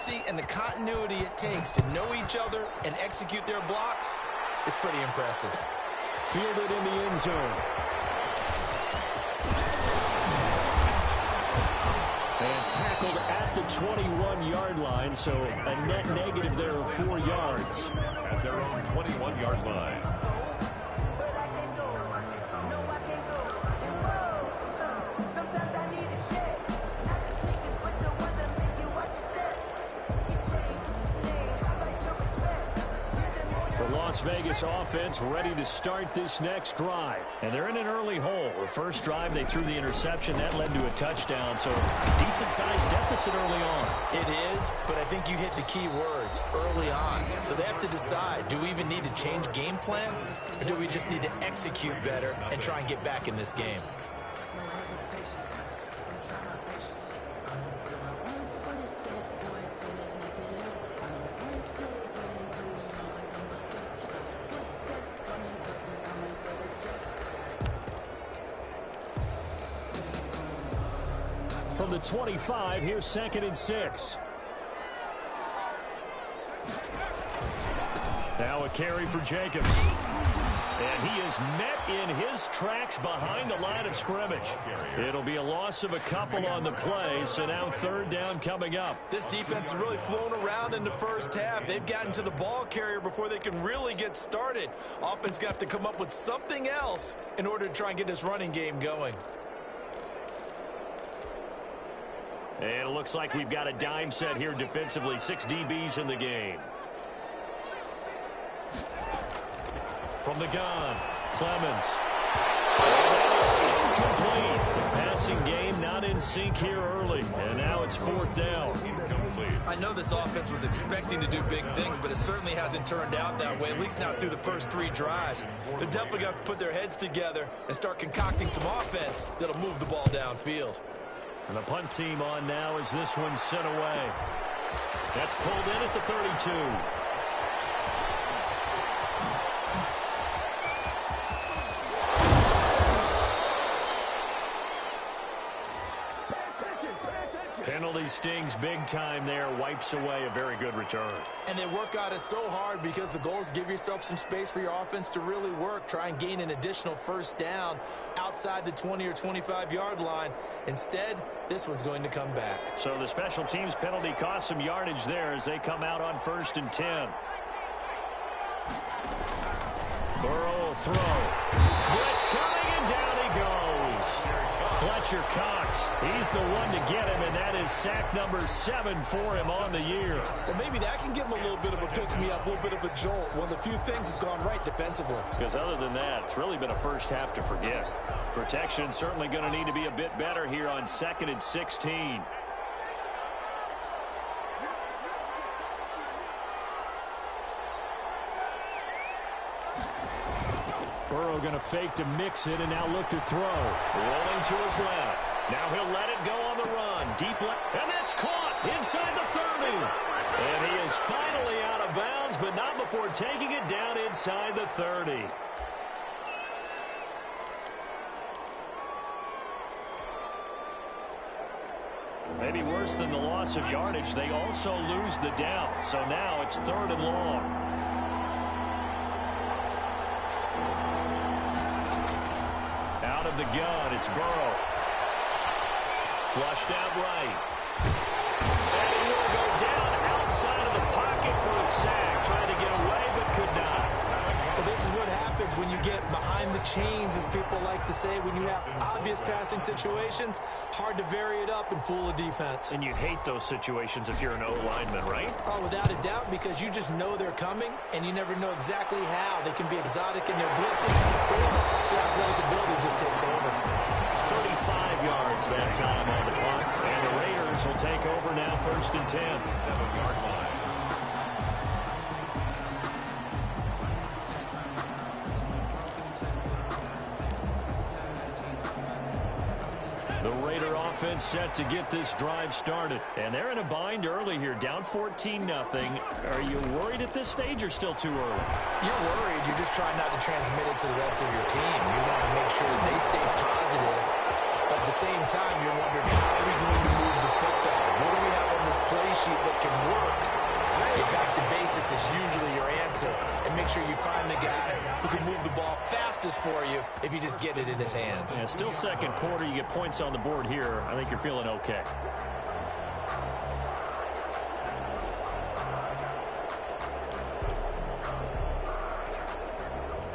accuracy and the continuity it takes to know each other and execute their blocks is pretty impressive. Fielded in the end zone. And tackled at the 21-yard line, so a net negative there of 4 yards. At their own 21-yard line. Las Vegas offense ready to start this next drive. And they're in an early hole. The first drive, they threw the interception. That led to a touchdown. So decent-sized deficit early on. It is, but I think you hit the key words, early on. So they have to decide, do we even need to change game plan? Or do we just need to execute better and try and get back in this game? From the 25, here's 2nd and 6. Now a carry for Jacobs. And he is met in his tracks behind the line of scrimmage. It'll be a loss of a couple on the play, so now 3rd down coming up. This defense has really flown around in the first half. They've gotten to the ball carrier before they can really get started. Offense got to come up with something else in order to try and get this running game going. And it looks like we've got a dime set here defensively. 6 DBs in the game. From the gun, Clemens. That is incomplete. The passing game not in sync here early. And now it's 4th down. I know this offense was expecting to do big things, but it certainly hasn't turned out that way, at least not through the first 3 drives. They're definitely going to have to put their heads together and start concocting some offense that'll move the ball downfield. And the punt team on now as this one's sent away. That's pulled in at the 32. Penalty stings big time there. Wipes away a very good return. And they work at it so hard because the goal is give yourself some space for your offense to really work. Try and gain an additional 1st down outside the 20 or 25-yard line. Instead, this one's going to come back. So the special teams penalty cost some yardage there as they come out on 1st and 10. Burrow throw. Blitz coming and down he goes. Fletcher Cox, he's the one to get him, and that is sack number 7 for him on the year. Well, maybe that can give him a little bit of a pick-me-up, a little bit of a jolt. One of the few things has gone right defensively. Because other than that, it's really been a first half to forget. Protection certainly going to need to be a bit better here on 2nd and 16. Burrow going to fake to mix it and now look to throw. Rolling to his left. Now he'll let it go on the run. Deep left. And that's caught inside the 30. And he is finally out of bounds, but not before taking it down inside the 30. Maybe worse than the loss of yardage, they also lose the down. So now it's 3rd and long. Out of the gun, it's Burrow. Flushed out right. And he will go down outside of the pocket for a sack. Trying to get away, but could not. Well, this is what happens when you get behind the chains, as people like to say. When you have obvious passing situations, hard to vary it up and fool a defense. And you hate those situations if you're an O-lineman, right? Oh, without a doubt, because you just know they're coming, and you never know exactly how. They can be exotic in their blitzes, or their athletic ability just takes over. 35 yards that time on the punt. And the Raiders will take over now, 1st and 10. 7-yard line. The Raider offense set to get this drive started. And they're in a bind early here, down 14-0. Are you worried at this stage or still too early? You're worried. You're just trying not to transmit it to the rest of your team. You want to make sure that they stay positive. But at the same time, you're wondering, how are we going to move the football? What do we have on this play sheet that can work, get back to basics is usually your answer. And make sure you find the guy who can move the ball fastest for you if you just get it in his hands. Yeah, still second quarter. You get points on the board here. I think you're feeling okay.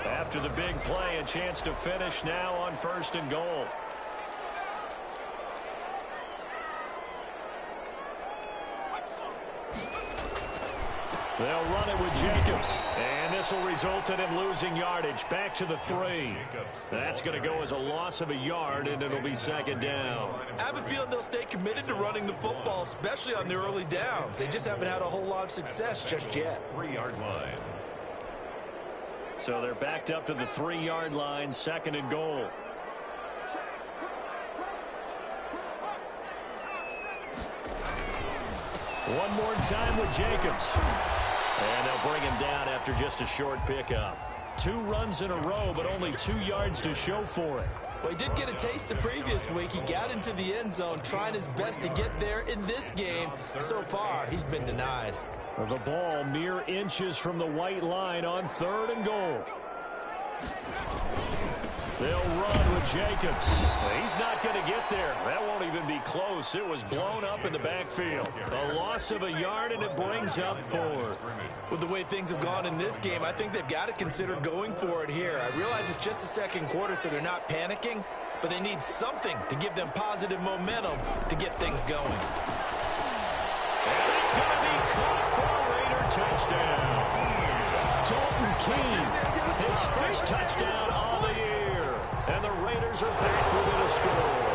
After the big play, a chance to finish now on 1st and goal. They'll run it with Jacobs. And this will result in him losing yardage. Back to the 3. That's going to go as a loss of a yard, and it'll be 2nd down. I have a feeling they'll stay committed to running the football, especially on the early downs. They just haven't had a whole lot of success just yet. 3-yard line. So they're backed up to the 3-yard line, 2nd and goal. One more time with Jacobs. And they'll bring him down after just a short pickup. 2 runs in a row, but only 2 yards to show for it. Well, he did get a taste the previous week. He got into the end zone, trying his best to get there in this game. So far, he's been denied. The ball mere inches from the white line on 3rd and goal. They'll run with Jacobs. He's not going to get there. That won't even be close. It was blown up in the backfield. A loss of a yard, and it brings up 4th. With the way things have gone in this game, I think they've got to consider going for it here. I realize it's just the 2nd quarter, so they're not panicking, but they need something to give them positive momentum to get things going. And it's going to be caught for a Raider touchdown. Dalton Keene, his first touchdown on the year. And the Raiders are back within a score.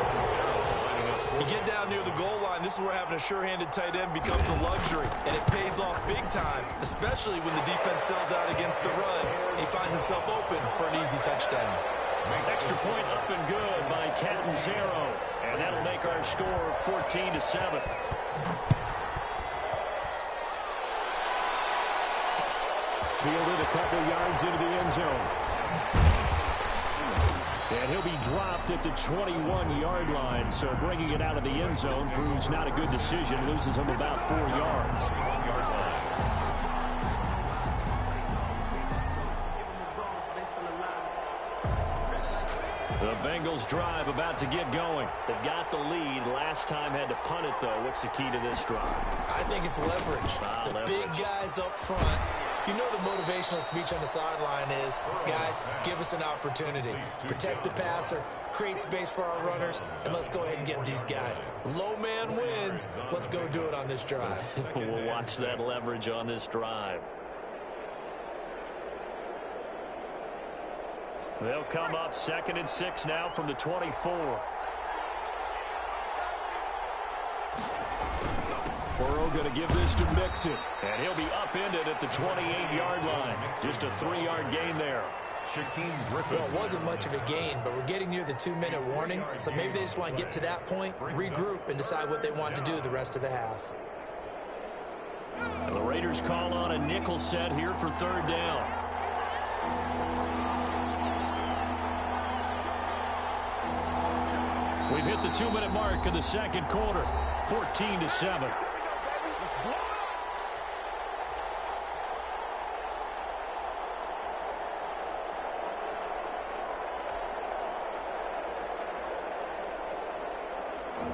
You get down near the goal line, this is where having a sure-handed tight end becomes a luxury, and it pays off big time, especially when the defense sells out against the run. He finds himself open for an easy touchdown. Extra point up and good by Catanzaro, and that'll make our score 14-7. Fielded a couple yards into the end zone. And he'll be dropped at the 21-yard line, so bringing it out of the end zone proves not a good decision. Loses him about 4 yards. The Bengals drive about to get going. They've got the lead. Last time had to punt it, though. What's the key to this drive? I think it's leverage. The big guys up front. You know the motivational speech on the sideline is, guys, give us an opportunity. Protect the passer, create space for our runners, and let's go ahead and get these guys. Low man wins. Let's go do it on this drive. We'll watch that leverage on this drive. They'll come up 2nd and 6 now from the 24. Burrow going to give this to Mixon. And he'll be upended at the 28-yard line. Just a 3-yard gain there. Well, it wasn't much of a gain, but we're getting near the 2-minute warning, so maybe they just want to get to that point, regroup, and decide what they want to do the rest of the half. And the Raiders call on a nickel set here for 3rd down. We've hit the 2-minute mark in the 2nd quarter, 14-7.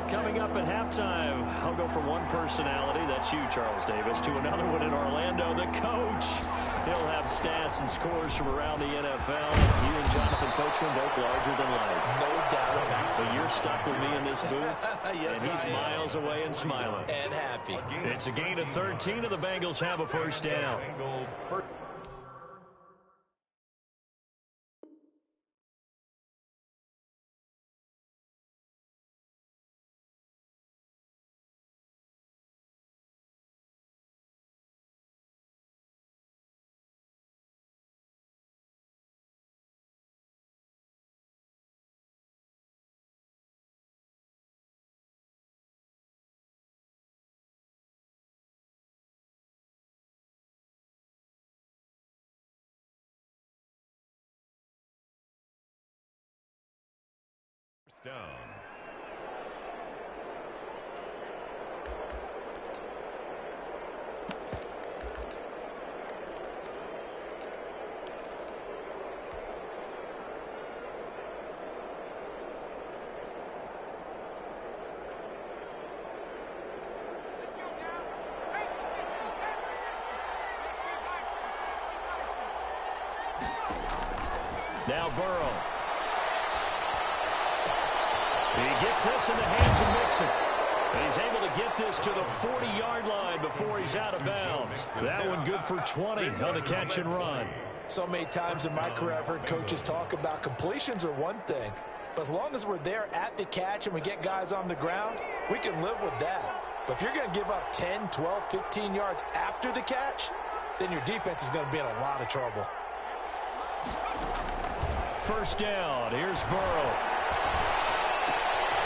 Coming up at halftime, I'll go from one personality, that's you, Charles Davis, to another one in Orlando, the coach. He'll have stats and scores from around the NFL. You and Jonathan Coachman both larger than life. No doubt about it. But you're stuck with me in this booth, Yes, and he's miles away and smiling. And happy. It's a gain of 13, and the Bengals have a 1st down. Down. Now Burrow. He gets this in the hands of Mixon. He's able to get this to the 40-yard line before he's out of bounds. That one good for 20 on the catch and run. So many times in my career I've heard coaches talk about completions are one thing, but as long as we're there at the catch and we get guys on the ground, we can live with that. But if you're going to give up 10, 12, 15 yards after the catch, then your defense is going to be in a lot of trouble. First down. Here's Burrow.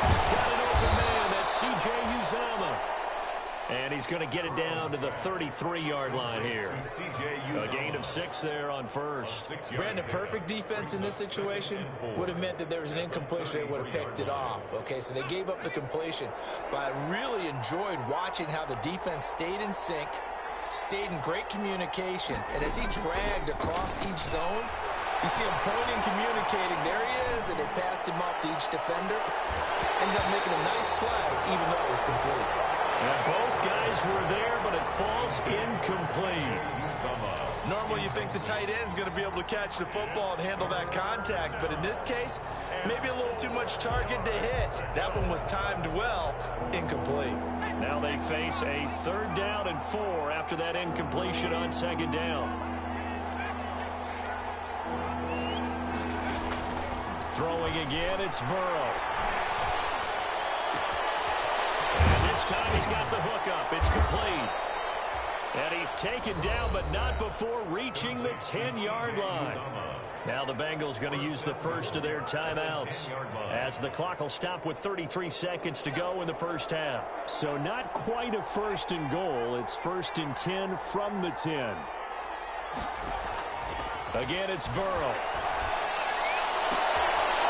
Got an open man. That's C.J. Uzomah. And he's going to get it down to the 33-yard line here. A gain of 6 there on first. Brandon, perfect defense in this situation would have meant that there was an incompletion. They would have picked it off. Okay, so they gave up the completion. But I really enjoyed watching how the defense stayed in sync, stayed in great communication. And as he dragged across each zone, you see him pointing, communicating. There he is, and they passed him off to each defender. Ended up making a nice play, even though it was complete. And both guys were there, but it falls incomplete. Normally you think the tight end's going to be able to catch the football and handle that contact, but in this case, maybe a little too much target to hit. That one was timed well, incomplete. Now they face a 3rd down and 4 after that incompletion on 2nd down. Throwing again, it's Burrow. And this time he's got the hook up. It's complete. And he's taken down, but not before reaching the 10-yard line. Now the Bengals going to use the first of their timeouts, as the clock will stop with 33 seconds to go in the first half. So not quite a 1st and goal. It's 1st and 10 from the 10. Again, it's Burrow.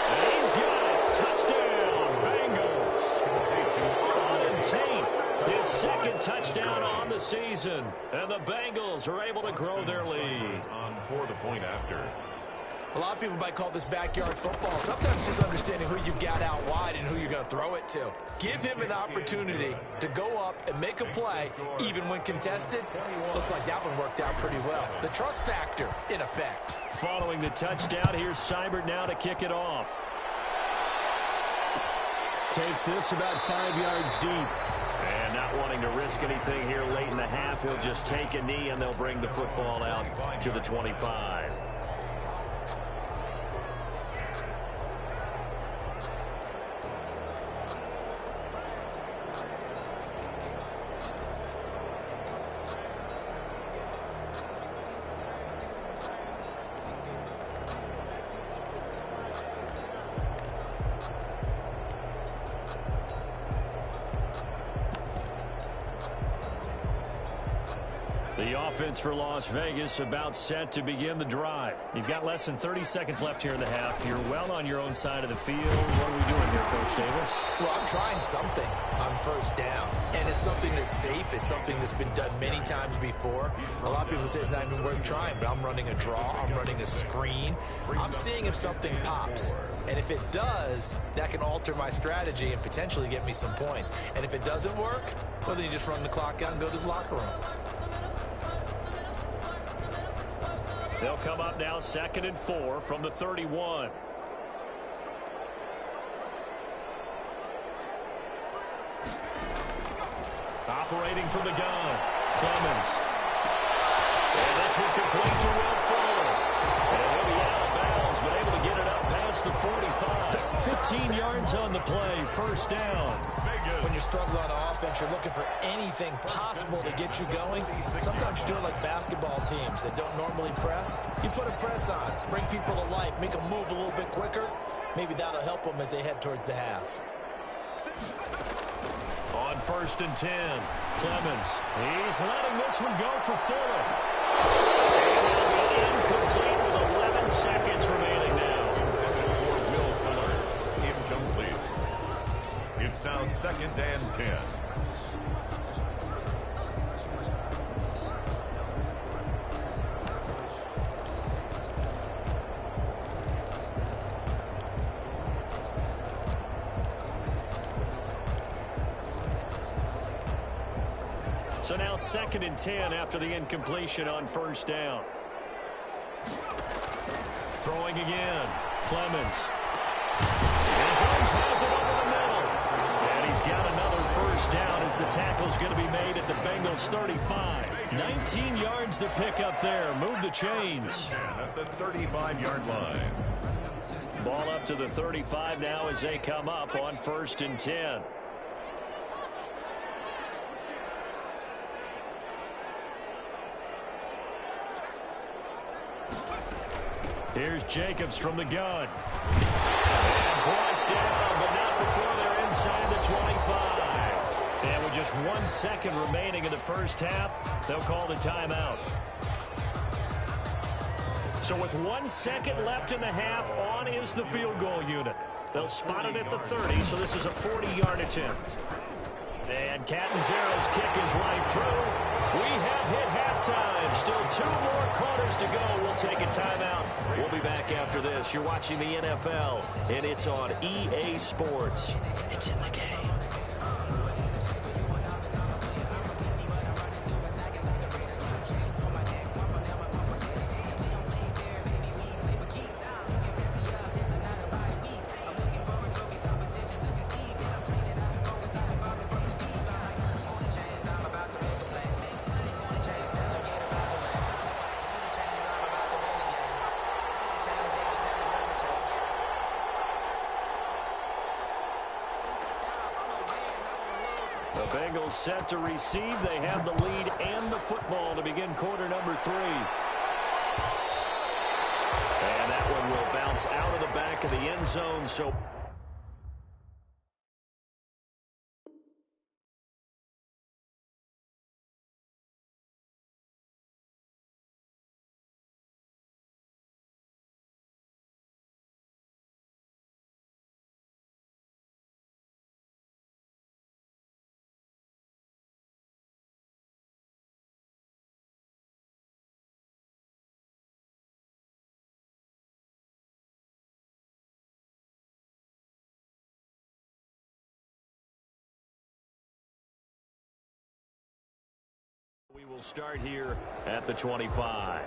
And he's got it. Touchdown, Bengals. On tape. His 2nd touchdown on the season. And the Bengals are able to grow their lead. On for the point after. A lot of people might call this backyard football. Sometimes just understanding who you've got out wide and who you're going to throw it to. Give him an opportunity to go up and make a play, even when contested. Looks like that one worked out pretty well. The trust factor in effect. Following the touchdown, here's Seibert now to kick it off. Takes this about 5 yards deep. And not wanting to risk anything here late in the half, he'll just take a knee and they'll bring the football out to the 25. The offense for Las Vegas about set to begin the drive. You've got less than 30 seconds left here in the half. You're well on your own side of the field. What are we doing here, Coach Davis? Well, I'm trying something on 1st down. And it's something that's safe. It's something that's been done many times before. A lot of people say it's not even worth trying, but I'm running a draw. I'm running a screen. I'm seeing if something pops. And if it does, that can alter my strategy and potentially get me some points. And if it doesn't work, well, then you just run the clock out and go to the locker room. They'll come up now 2nd and 4 from the 31. Operating from the gun, Clemens. And this will complete to Will Fuller. And he'll be out of bounds, but able to get it up past the 45. 15 yards on the play, 1st down. When you're struggling on offense, you're looking for anything possible to get you going. Sometimes you're doing like basketball teams that don't normally press. You put a press on, bring people to life, make them move a little bit quicker. Maybe that'll help them as they head towards the half. On 1st and 10, Clemens. He's letting this one go for Fuller. And it'll be incomplete with 11 seconds remaining now. For Will Fuller, incomplete. It's now 2nd and 10. So now 2nd and 10 after the incompletion on 1st down. Throwing again. Clemens. And Jones has it over the middle. And he's got another first down as the tackle's going to be made at the Bengals 35. 19 yards to pick up there. Move the chains. At the 35-yard line. Ball up to the 35 now as they come up on 1st and 10. Here's Jacobs from the gun. And brought down, but not before they're inside the 25. And with just 1 second remaining in the first half, they'll call the timeout. So with 1 second left in the half, on is the field goal unit. They'll spot it at the 30, so this is a 40-yard attempt. And Catanzaro's kick is right through. We have hit halftime. Still 2 more quarters to go. We'll take a timeout. We'll be back after this. You're watching the NFL, and it's on EA Sports. It's in the game. The Bengals set to receive. They have the lead and the football to begin quarter number 3. And that one will bounce out of the back of the end zone. So we will start here at the 25.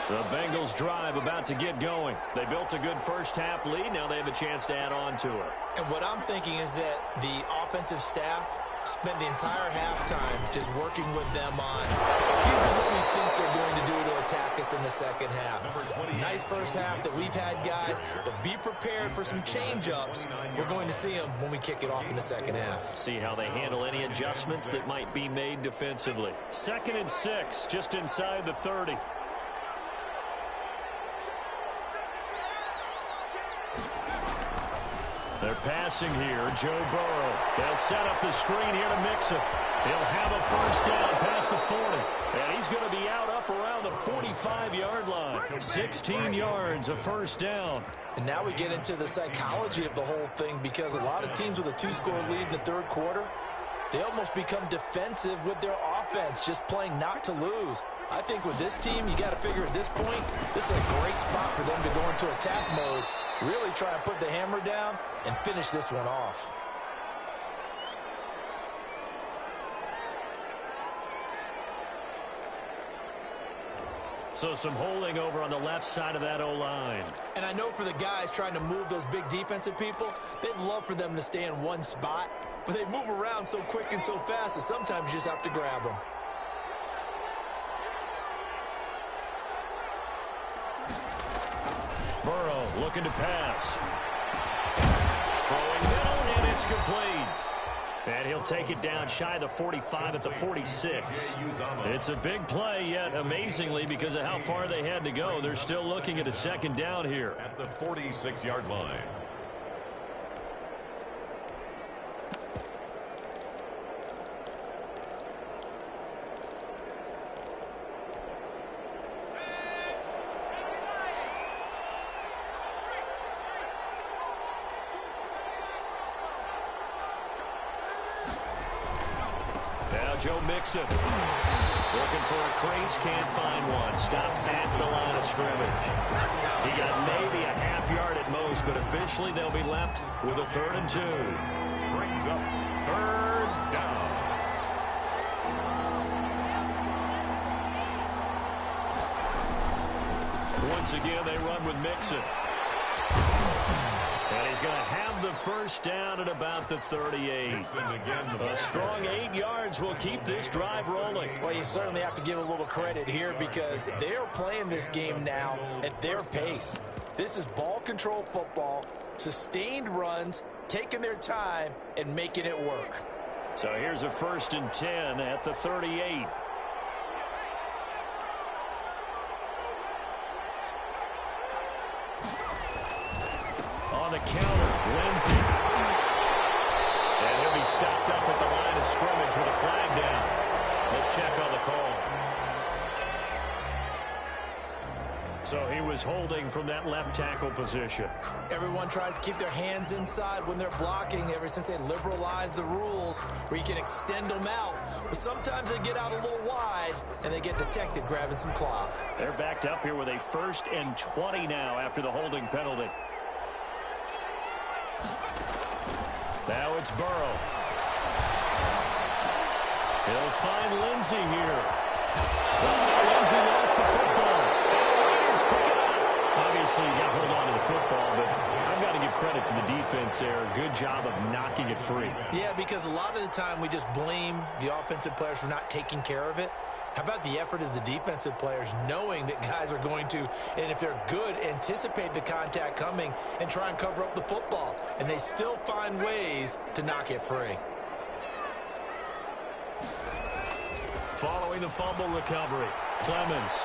The Bengals drive about to get going. They built a good first half lead. Now they have a chance to add on to it. And what I'm thinking is that the offensive staff spent the entire halftime just working with them on here's what we think they're going to do to attack us in the second half. Nice first half that we've had, guys, but be prepared for some change-ups. We're going to see them when we kick it off in the second half. See how they handle any adjustments that might be made defensively. 2nd and 6, just inside the 30. They're passing here. Joe Burrow. They'll set up the screen here to mix it. He'll have a first down past the 40. And he's going to be out up around the 45-yard line. 16 yards, a first down. And now we get into the psychology of the whole thing, because a lot of teams with a 2-score lead in the third quarter, they almost become defensive with their offense, just playing not to lose. I think with this team, you got to figure at this point, this is a great spot for them to go into attack mode, really try and put the hammer down and finish this one off. So some holding over on the left side of that O-line. And I know for the guys trying to move those big defensive people, they'd love for them to stay in one spot, but they move around so quick and so fast that sometimes you just have to grab them. Burrow looking to pass. Throwing middle, and it's complete. And he'll take it down shy of the 45 at the 46. It's a big play, yet amazingly, because of how far they had to go, they're still looking at a second down here. At the 46-yard line. Joe Mixon. Looking for a crease, can't find one. Stopped at the line of scrimmage. He got maybe a half yard at most, but officially they'll be left with a 3rd and 2. Brings up 3rd down. Once again, they run with Mixon. And he's going to have the first down at about the 38. A strong 8 yards will keep this drive rolling. Well, you certainly have to give a little credit here because they're playing this game now at their pace. This is ball control football, sustained runs, taking their time and making it work. So here's a 1st and 10 at the 38. On the counter, Lindsey. And he'll be stopped up at the line of scrimmage with a flag down. Let's check on the call. So he was holding from that left tackle position. Everyone tries to keep their hands inside when they're blocking ever since they liberalized the rules where you can extend them out. But sometimes they get out a little wide and they get detected grabbing some cloth. They're backed up here with a 1st and 20 now after the holding penalty. Now it's Burrow. He'll find Lindsey here. Lindsey lost the football. Raiders pick it up. Obviously, you got to hold on to the football, but I've got to give credit to the defense there. Good job of knocking it free. Yeah, because a lot of the time we just blame the offensive players for not taking care of it. How about the effort of the defensive players knowing that guys are going to, and if they're good, anticipate the contact coming and try and cover up the football. And they still find ways to knock it free. Following the fumble recovery, Clemens.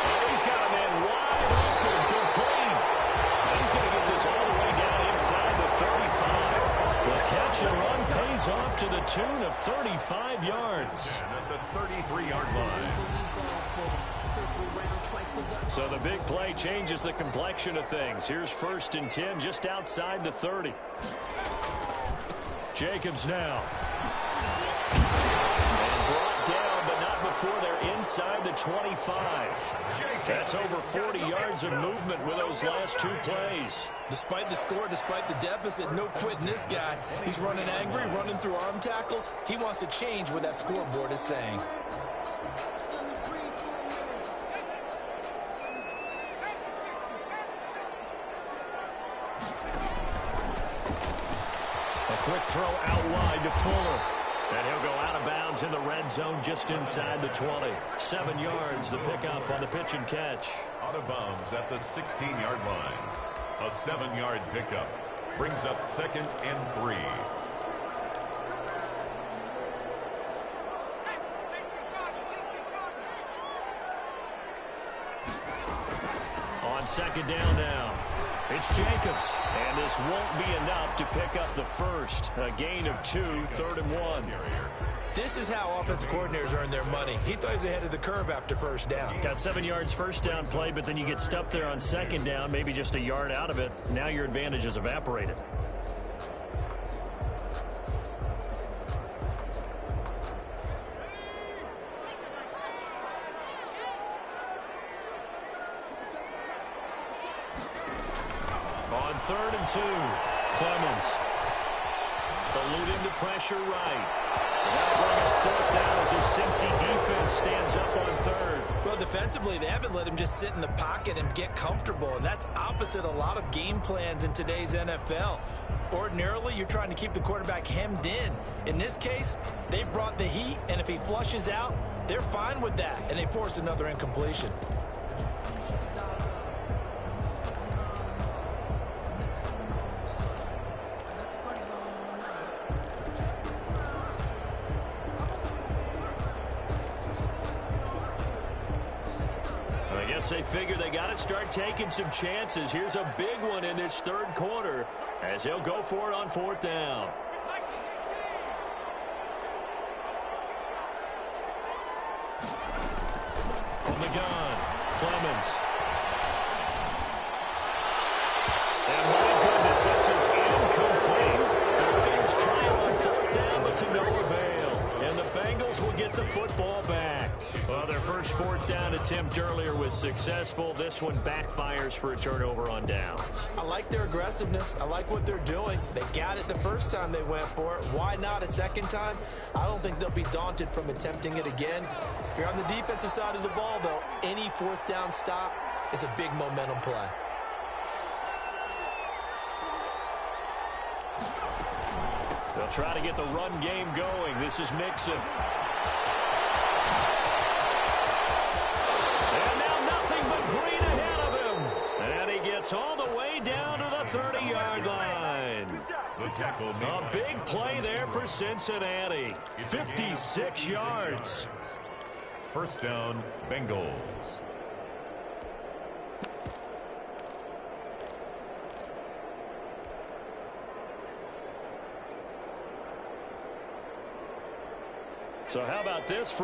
Oh, he's got a man wide open, complete. He's going to get this all the way down inside the 35. The catch and run pays off to the tune of 35 yards. And at the 33-yard line. So the big play changes the complexion of things. Here's 1st and 10 just outside the 30. Jacobs now. And brought down, but not before they're inside the 25. That's over 40 yards of movement with those last 2 plays. Despite the score, despite the deficit, no quitting this guy. He's running angry, running through arm tackles. He wants to change what that scoreboard is saying. A quick throw out wide to Fuller. And he'll go out of bounds in the red zone just inside the 20. 7 yards, the pickup on the pitch and catch. Out of bounds at the 16-yard line. A 7-yard pickup brings up 2nd and 3. On 2nd down now. It's Jacobs. And this won't be enough to pick up the first. A gain of 2, 3rd and 1. This is how offensive coordinators earn their money. He thought he was ahead of the curve after 1st down. Got 7 yards first down play, but then you get stuffed there on 2nd down, maybe just a yard out of it. Now your advantage is evaporated. On 3rd and 2, Clemens. Eluding the pressure right. Now bring up 4th down as his Cincy defense stands up on 3rd. Well, defensively, they haven't let him just sit in the pocket and get comfortable, and that's opposite a lot of game plans in today's NFL. Ordinarily, you're trying to keep the quarterback hemmed in. In this case, they brought the heat, and if he flushes out, they're fine with that, and they force another incompletion. They figure they got to start taking some chances. Here's a big one in this 3rd quarter as he'll go for it on 4th down. On the gun, Clemens. And my goodness, this is incomplete. The Raiders try on 4th down, but but to no avail. And the Bengals will get the football back. Well, their first fourth down attempt earlier was successful. This one backfires for a turnover on downs. I like their aggressiveness. I like what they're doing. They got it the first time they went for it. Why not a second time? I don't think they'll be daunted from attempting it again. If you're on the defensive side of the ball, though, any fourth down stop is a big momentum play. They'll try to get the run game going. This is Mixon. And now nothing but green ahead of him. And he gets all the way down to the 30-yard line. A big play there for Cincinnati. 56 yards. First down, Bengals. So how about this for